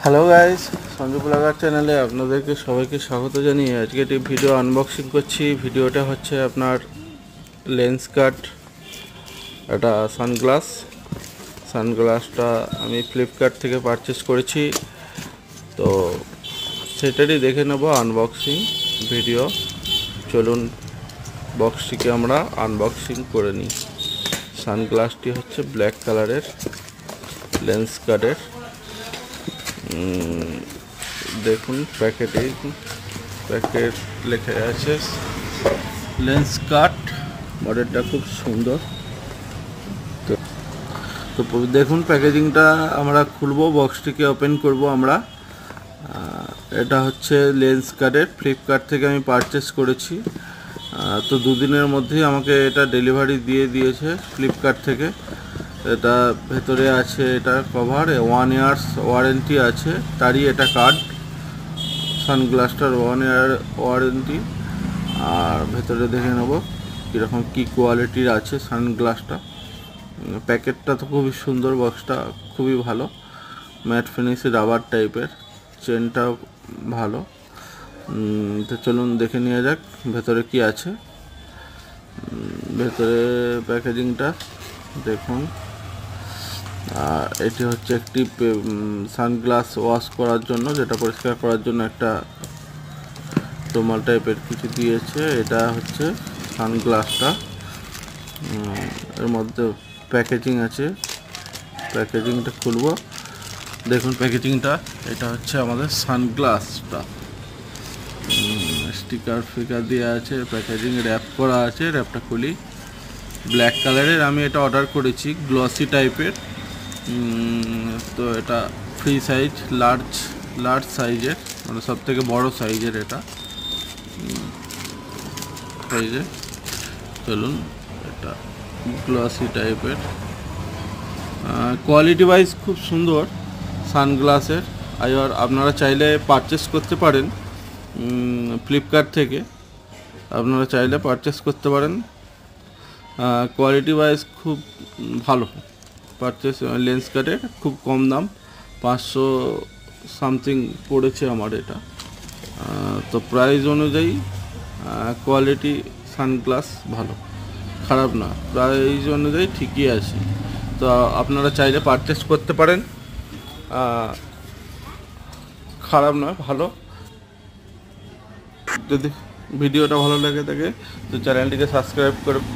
Hello guys, Sanju blogger চ্যানেলে আপনাদেরকে সবাইকে স্বাগত জানিয়ে আজকে একটি ভিডিও আনবক্সিং করছি। ভিডিওটা হচ্ছে আপনার লেন্স কাট, এটা সানগ্লাসটা আমি ফ্লিপকার্ট থেকে পারচেস করেছি। তো সেটারই দেখে নেব আনবক্সিং ভিডিও। চলুন বক্সটিকে আমরা আনবক্সিং করে নিই। সানগ্লাসটি হচ্ছে ব্ল্যাক কালারের লেন্স কাটের। দেখুন প্যাকেট লেখা আছে লেন্স কাট, মডেলটা খুব সুন্দর। তো দেখুন প্যাকেজিংটা আমরা খুলবো, বক্সটিকে ওপেন করব আমরা। এটা হচ্ছে লেন্স কাটের, ফ্লিপকার্ট থেকে আমি পারচেস করেছি। তো দুদিনের মধ্যেই আমাকে এটা ডেলিভারি দিয়ে দিয়েছে ফ্লিপকার্ট থেকে। এটা ভেতরে আছে, এটা কভার 1 ইয়ার্স ওয়ারেন্টি আছে, তারই এটা কার্ড। সানগ্লাসটার 1 year warranty. আর ভেতরে দেখে নেব কীরকম কী কোয়ালিটির আছে সানগ্লাসটা। প্যাকেটটা তো খুবই সুন্দর, বক্সটা খুবই ভালো, ম্যাট ফিনিশ রাবার টাইপের, চেনটাও ভালো। তো চলুন দেখে নেওয়া যাক ভেতরে কি আছে। ভেতরে প্যাকেজিংটা দেখুন। আর এটি হচ্ছে একটি সানগ্লাস ওয়াশ করার জন্য, যেটা পরিষ্কার করার জন্য একটা রুমাল টাইপের কিছু দিয়েছে। এটা হচ্ছে সানগ্লাসটা, এর মধ্যে প্যাকেজিং আছে। প্যাকেজিংটা খুলবো, দেখুন প্যাকেজিংটা। এটা হচ্ছে আমাদের সানগ্লাসটা, স্টিকার ফিকার দেওয়া আছে, প্যাকেজিং র্যাপ করা আছে। র্যাপটা খুলি, ব্ল্যাক কালারের আমি এটা অর্ডার করেছি, গ্লসি টাইপের। তো এটা ফ্রি সাইজ, লার্জ সাইজের, মানে সব থেকে বড় সাইজের এটা সাইজে। চলুন, এটা গ্লসি টাইপের, কোয়ালিটি ওয়াইজ খুব সুন্দর সানগ্লাসের। আর আপনারা চাইলে পারচেস করতে পারেন ফ্লিপকার্ট থেকে, আপনারা চাইলে পারচেস করতে পারেন। কোয়ালিটি ওয়াইজ খুব ভালো। পারচেস লেন্স কাটে খুব কম দাম, 500 সামথিং পড়েছে আমার এটা। তো প্রাইস অনুযায়ী কোয়ালিটি সানগ্লাস ভালো, খারাপ না, প্রাইস অনুযায়ী ঠিকই আছে। তো আপনারা চাইলে পারচেস করতে পারেন, খারাপ নয়, ভালো। যদি ভিডিওটা ভালো লাগে থাকে তো চ্যানেলটিকে সাবস্ক্রাইব করে